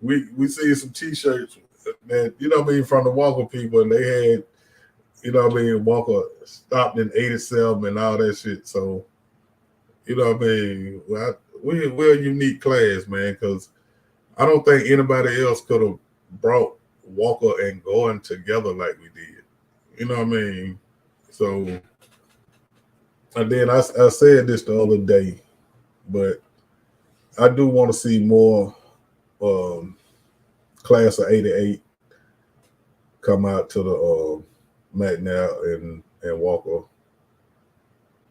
we see some T-shirts that from the Walker people, and they had You know what I mean? Walker stopped in '87 and all that shit. So you know what I mean? We're a unique class, man, because I don't think anybody else could have brought Walker and Gordon together like we did. You know what I mean? So, and then I said this the other day, but I do want to see more um, class of '88 come out to the McNair and Walker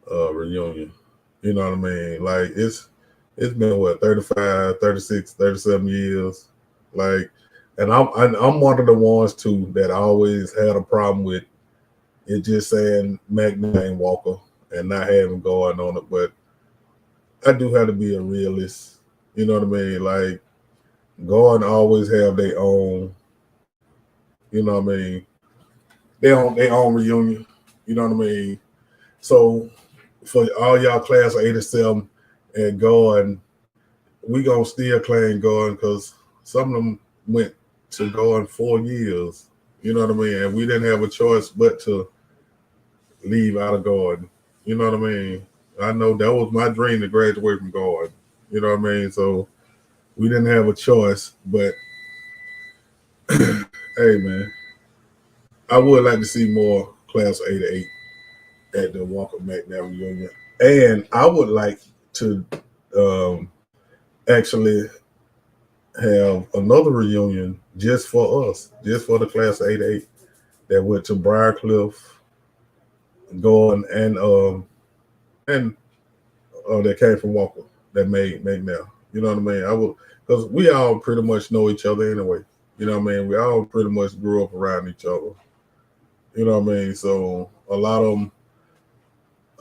reunion. You know what I mean? Like it's been what 35, 36, 37 years. Like, and I'm one of the ones too that always had a problem with it just saying McNair and Walker and not having going on it. But I do have to be a realist. You know what I mean? Like going always have their own. You know what I mean? Their own reunion. You know what I mean? So for all y'all class of '87 and going, we gonna still claim going because some of them went to going 4 years. You know what I mean? And we didn't have a choice but to leave out of Gordon. You know what I mean? I know that was my dream to graduate from Gordon. You know what I mean? So we didn't have a choice, but hey man, I would like to see more class of '88 at the Walker McNair reunion. And I would like to um, actually have another reunion just for us, just for the class of '88 that went to Briarcliff, Gordon, and that came from Walker that made McNair. You know what I mean? I would because we all pretty much know each other anyway. You know what I mean? We all pretty much grew up around each other. You know what I mean? So a lot of them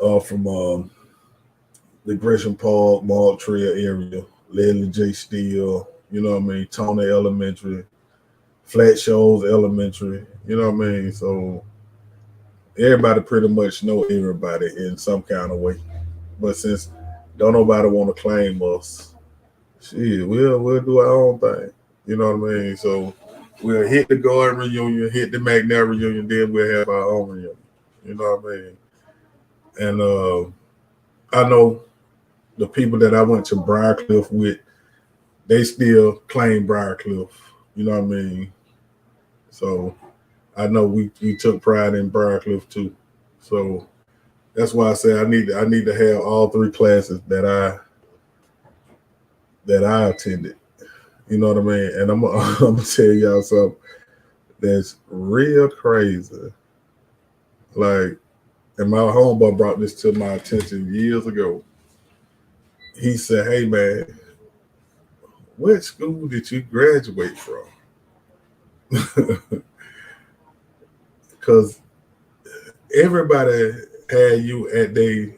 are from the Gresham Park, Mall Trail area, Leslie J. Steele, you know what I mean? Tony Elementary, Flat Shoals Elementary, you know what I mean? So everybody pretty much know everybody in some kind of way. But since don't nobody want to claim us, shit, we'll do our own thing. You know what I mean? So we'll hit the Gordon reunion, hit the McNair reunion, then we'll have our own reunion. You know what I mean? And I know the people that I went to Briarcliff with, they still claim Briarcliff. You know what I mean? So I know we took pride in Briarcliff too. So that's why I say I need to have all three classes that I attended. You know what I mean? And I'm I'm gonna tell y'all something that's real crazy. Like, and my homeboy brought this to my attention years ago. He said, "Hey man, what school did you graduate from?" Because everybody had you at their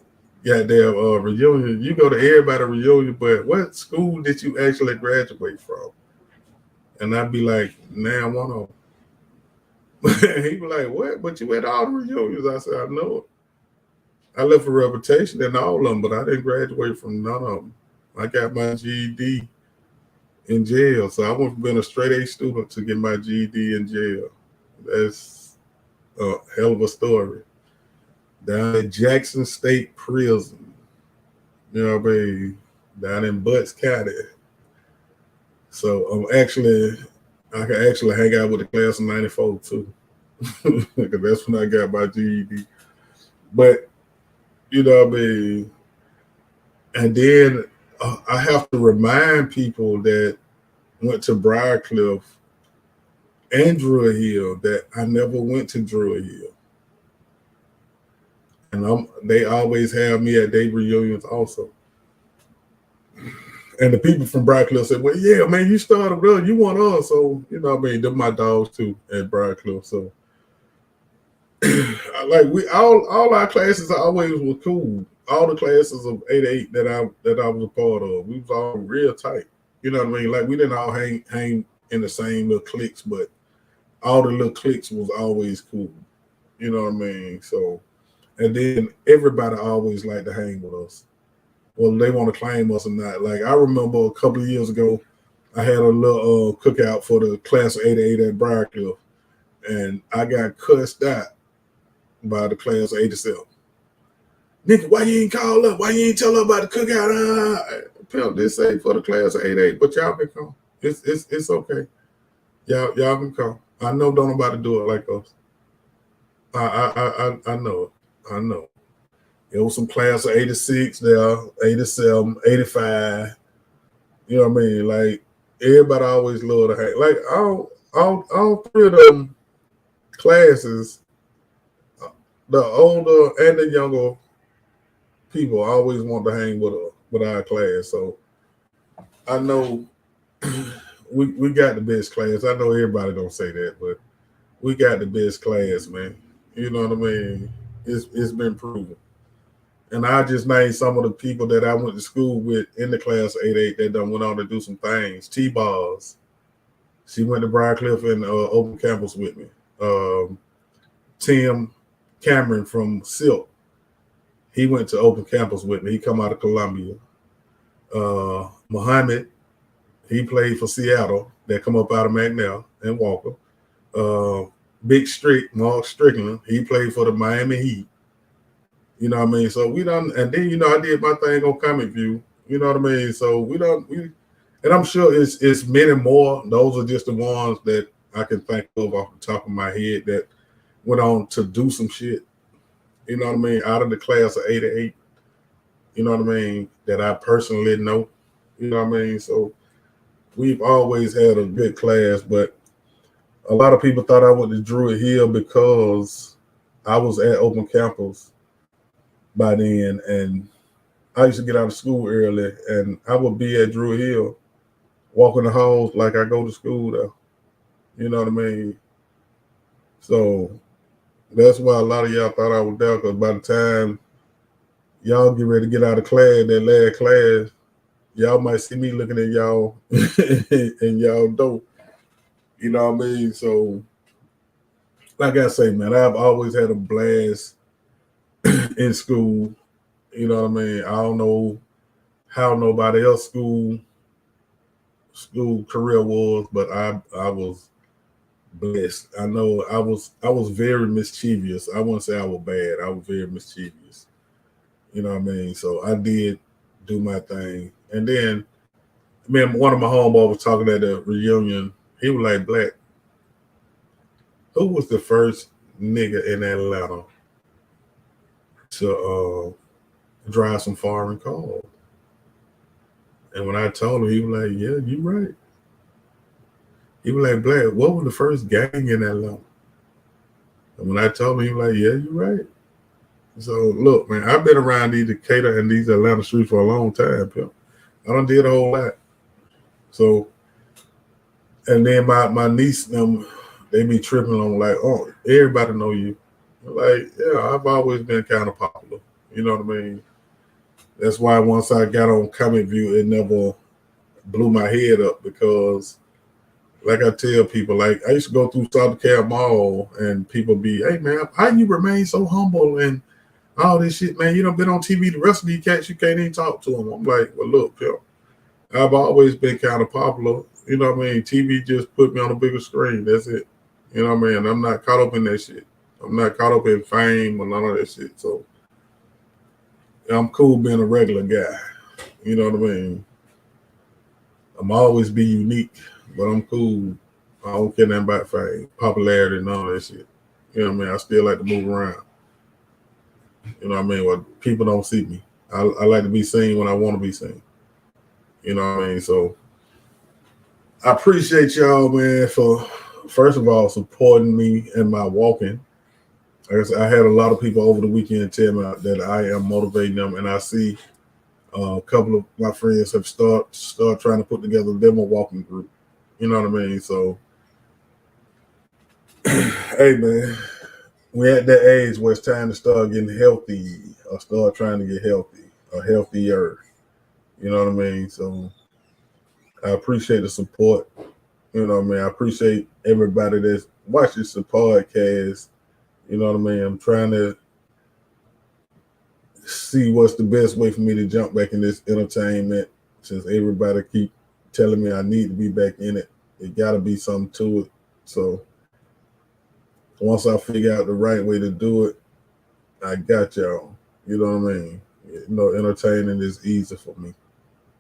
reunion. You go to everybody reunion, but what school did you actually graduate from? And I'd be like, "Now one of them." He'd be like, "What? But you at all the reunions?" I said, "I know it. I left a reputation in all of them, but I didn't graduate from none of them. I got my GED in jail, so I went from being a straight A student to get my GED in jail. That's a hell of a story." Down at Jackson State Prison, you know what I mean, down in Butts County. So I can actually hang out with the class of '94 too, because that's when I got my GED. But you know what I mean, and then I have to remind people that went to Briarcliff and Druid Hill that I never went to Druid Hill. And they always have me at their reunions also. And the people from Briarcliff said, "Well, yeah, man, you started, bro. You want us." So, you know what I mean? They're my dogs too at Briarcliff. So like we all our classes always were cool. All the classes of '88 that I was a part of, we was all real tight. You know what I mean? Like we didn't all hang in the same little cliques, but all the little cliques was always cool. You know what I mean? So and then everybody always liked to hang with us. Whether they want to claim us or not. Like I remember a couple of years ago, I had a little cookout for the class of '88 at Briarcliff, and I got cussed out by the class of 87. Nigga, why you ain't call up? Why you ain't tell her about the cookout? Pimp, this ain't for the class of 88, but y'all can come. It's okay. Y'all can come. I know don't nobody do it like us. I know it. I know. It was some class of 86 there, 87, 85. You know what I mean? Like everybody always love to hang. Like all three of them classes, the older and the younger people always want to hang with our class. So I know we got the best class. I know everybody don't say that, but we got the best class, man. You know what I mean? It's been proven. And I just named some of the people that I went to school with in the class of 88 that done went on to do some things. T-Bars. She went to Briarcliff and Open Campus with me. Tim Cameron from Silk. He went to Open Campus with me. He come out of Columbia. Muhammad, he played for Seattle. They come up out of McNair and Walker. Big Strick, Mark Strickland, he played for the Miami Heat. You know what I mean? So we done, and then I did my thing on Comic View. You know what I mean? So and I'm sure it's many more. Those are just the ones that I can think of off the top of my head that went on to do some shit. You know what I mean? Out of the class of 88. You know what I mean? That I personally know. You know what I mean? So we've always had a good class, but a lot of people thought I went to Druid Hill because I was at Open Campus by then, and I used to get out of school early, and I would be at Druid Hill, walking the halls like I go to school there. You know what I mean? So that's why a lot of y'all thought I was there, because by the time y'all get ready to get out of class, that last class, y'all might see me looking at y'all and y'all don't. You know what I mean? So, like I say, man, I've always had a blast in school. You know what I mean? I don't know how nobody else school career was, but I was blessed. I know I was very mischievous. I wouldn't say I was bad. I was very mischievous. You know what I mean? So I did do my thing. And then one of my homeboys was talking at the reunion. He was like, Black, who was the first nigga in Atlanta to drive some foreign cars? And when I told him, he was like, yeah, you right. He was like, Black, what was the first gang in Atlanta? And when I told him, he was like, yeah, you're right. So look, man, I've been around these Decatur and these Atlanta streets for a long time, Pimp. I done did a whole lot. So, and then my niece, they be tripping on like, oh, everybody know you. Like, yeah, I've always been kind of popular. You know what I mean? That's why once I got on Comic View, it never blew my head up, because like I tell people, like I used to go through South Cal Mall and people be, hey man, how you remain so humble and all this shit, man? You done been on TV. The rest of these cats, you can't even talk to them. I'm like, well, look, Phil, I've always been kind of popular. You know what I mean? TV just put me on a bigger screen. That's it. You know what I mean? I'm not caught up in that shit. I'm not caught up in fame or none of that shit. So I'm cool being a regular guy. You know what I mean? I'm always be unique, but I'm cool. I don't care nothing about fame, popularity, and all that shit. You know what I mean? I still like to move around. You know what I mean? Well, people don't see me. I like to be seen when I want to be seen. You know what I mean? So I appreciate y'all, man, for first of all supporting me in my walking. I had a lot of people over the weekend tell me that I am motivating them, and I see a couple of my friends have start trying to put together them a walking group. You know what I mean? So, hey, man, we're at that age where it's time to start getting healthy or start trying to get healthy or healthier. You know what I mean? So I appreciate the support. You know what I mean? I appreciate everybody that's watching this podcast. You know what I mean? I'm trying to see what's the best way for me to jump back in this entertainment, since everybody keep telling me I need to be back in it. It got to be something to it. So once I figure out the right way to do it, I got y'all. You know what I mean? Entertaining is easy for me.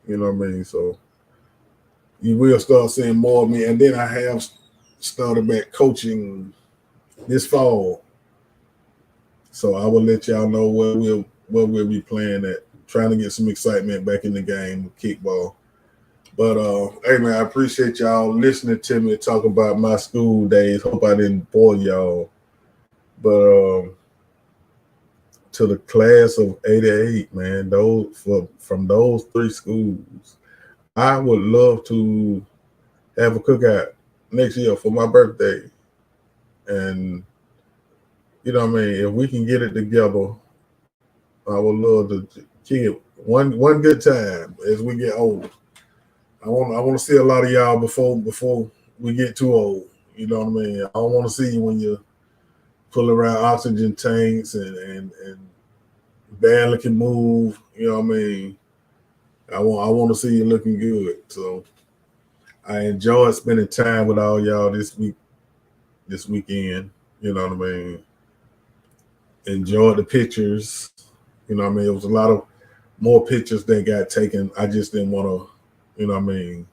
You know what I mean? So you will start seeing more of me. And then I have started back coaching this fall. So I will let y'all know where we'll be playing at. Trying to get some excitement back in the game with kickball. But hey man, I appreciate y'all listening to me talk about my school days. Hope I didn't bore y'all. But to the class of '88, man, from those three schools, I would love to have a cookout next year for my birthday. And you know what I mean, if we can get it together, I would love to kick it one good time as we get older. I want to see a lot of y'all before we get too old. You know what I mean? I don't want to see you when you're pulling around oxygen tanks and barely can move. You know what I mean? I want to see you looking good. So I enjoyed spending time with all y'all this weekend. You know what I mean? Enjoyed the pictures. You know what I mean? It was a lot of more pictures that got taken. I just didn't want to, you know what I mean,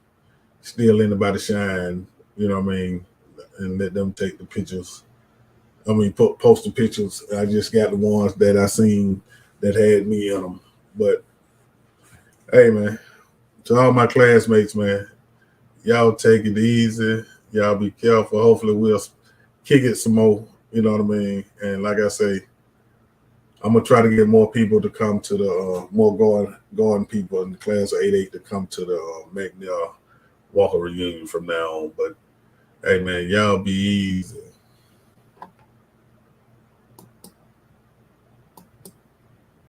steal anybody shine, you know what I mean, and let them take the pictures. I mean, post the pictures. I just got the ones that I seen that had me in them. But hey, man, to all my classmates, man, y'all take it easy. Y'all be careful. Hopefully, we'll kick it some more. You know what I mean? And like I say, I'm gonna try to get more people to come to the more going people in the class of '88 to come to the McNair Walker reunion from now on. But hey, man, y'all be easy.